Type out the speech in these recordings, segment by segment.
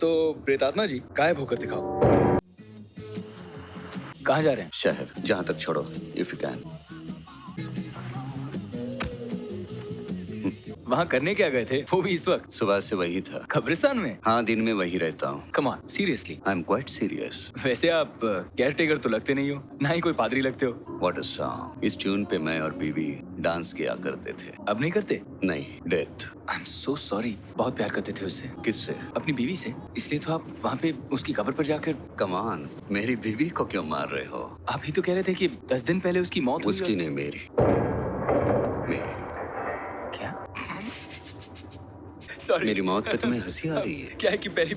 तो प्रेतात्मा जी गायब होकर दिखाओ। कहाँ जा रहे हैं? शहर, जहाँ तक छोड़ो, इफ यू कैन। वहाँ करने क्या गए थे, वो भी इस वक्त? सुबह से वही था। कब्रिस्तान में? हाँ, दिन में वही रहता हूँ। Come on, seriously. I am quite serious. वैसे आप केयर टेकर तो लगते नहीं हो, ना ही कोई पादरी लगते हो। What a song. इस ट्यून पे मैं और बीवी डांस किया करते थे। अब नहीं करते? नहीं, death. I am so sorry. बहुत प्यार करते थे उससे। किससे? अपनी बीवी से। इसलिए तो आप वहाँ पे उसकी कब्र पर जाकर। कम ऑन, मेरी बीवी को क्यों मार रहे हो? आप ही तो कह रहे थे कि 10 दिन पहले उसकी मौत हुई। उसकी नहीं, मेरी। मेरी। क्या? सॉरी। मेरी मौत पे तुम्हें हंसी आ रही है? क्या है कि पहली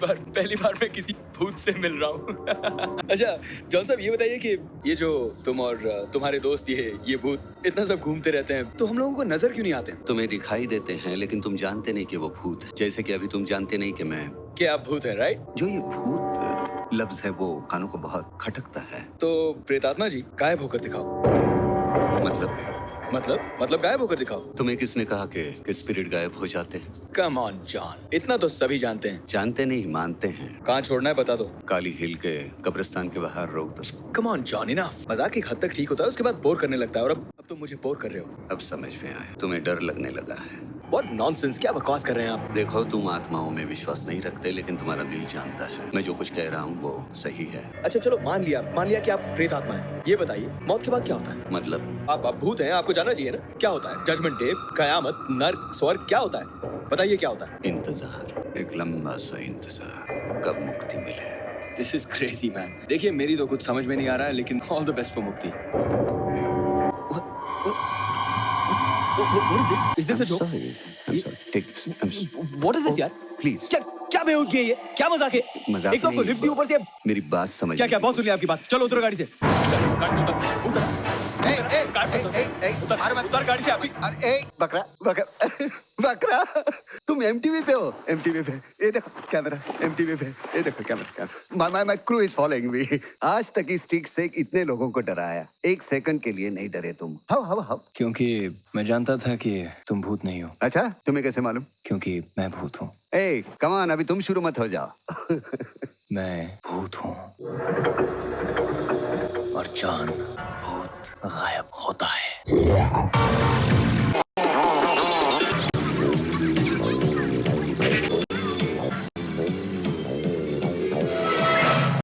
बार मैं किसी भूत से मिल रहा हूँ। अच्छा जॉन साहब, ये बताइए कि ये जो तुम और तुम्हारे दोस्त ये भूत इतना सब घूमते रहते हैं, तो हम लोगों को नजर क्यों नहीं आते? तुम्हें दिखाई देते हैं, लेकिन तुम जानते नहीं कि वो भूत है। जैसे कि अभी तुम जानते नहीं कि मैं। कि आप भूत हैं, राइट? जो ये भूत लफ्ज है वो कानों को बहुत खटकता है। तो प्रेतात्मा जी गायब होकर दिखाओ। मतलब गायब होकर दिखाओ। तुम्हें किसने कहा कि स्पिरिट गायब हो जाते हैं? कम ऑन जॉन, इतना तो सभी जानते हैं। जानते नहीं, मानते हैं। कहाँ छोड़ना है बता दो। काली हिल के कब्रिस्तान के बाहर रोक दो। Come on John, enough. मजाक एक हद तक ठीक होता है, उसके बाद बोर करने लगता है, और अब तुम मुझे बोर कर रहे हो। अब समझ में आया, तुम्हें डर लगने लगा है। What nonsense, क्या बकवास कर रहे हैं आप? देखो, तुम आत्माओं में विश्वास नहीं रखते, लेकिन तुम्हारा दिल जानता है मैं जो कुछ कह रहा हूँ वो सही है। अच्छा चलो, मान लिया कि आप प्रेत आत्मा हैं। ये बताइए, मौत के बाद क्या होता है? मतलब? आप भूत हैं, आपको जाना चाहिए ना। क्या होता है? जजमेंट डे, कयामत, नर्क, स्वर्ग, क्या होता है? बताइए क्या होता है? इंतजार, एक लंबा सा इंतजार, कब मुक्ति मिले। This is crazy man। देखिए, मेरी तो कुछ समझ में नहीं आ रहा है, लेकिन all the best for मुक्ति। What is this? Is this a joke? I'm sorry. Take this. What is this यार? Please. क्या बेहोश है ये? क्या मजाक है? मजाक एक तो आपको नहीं, लिफ्ट दी, ऊपर से मेरी बात समझ। क्या बहुत सुन लिया आपकी बात। चलो उतरो गाड़ी से। गाड़ी से उतर। उतर गाड़ी से। बकरा, तुम एमटीवी पे हो? एमटीवी पे ये देखो कैमरा, एमटीवी पे ये देखो camera. My crew is following me. आज तक इस ट्रिक से इतने लोगों को डराया, एक सेकंड के लिए नहीं डरे तुम। हाउ? क्योंकि मैं जानता था कि तुम भूत नहीं हो। अच्छा, तुम्हें कैसे मालूम? क्योंकि मैं भूत हूँ। ए कम ऑन, अभी तुम शुरू मत हो जाओ। मैं भूत हूँ और जान भूत गायब होता है।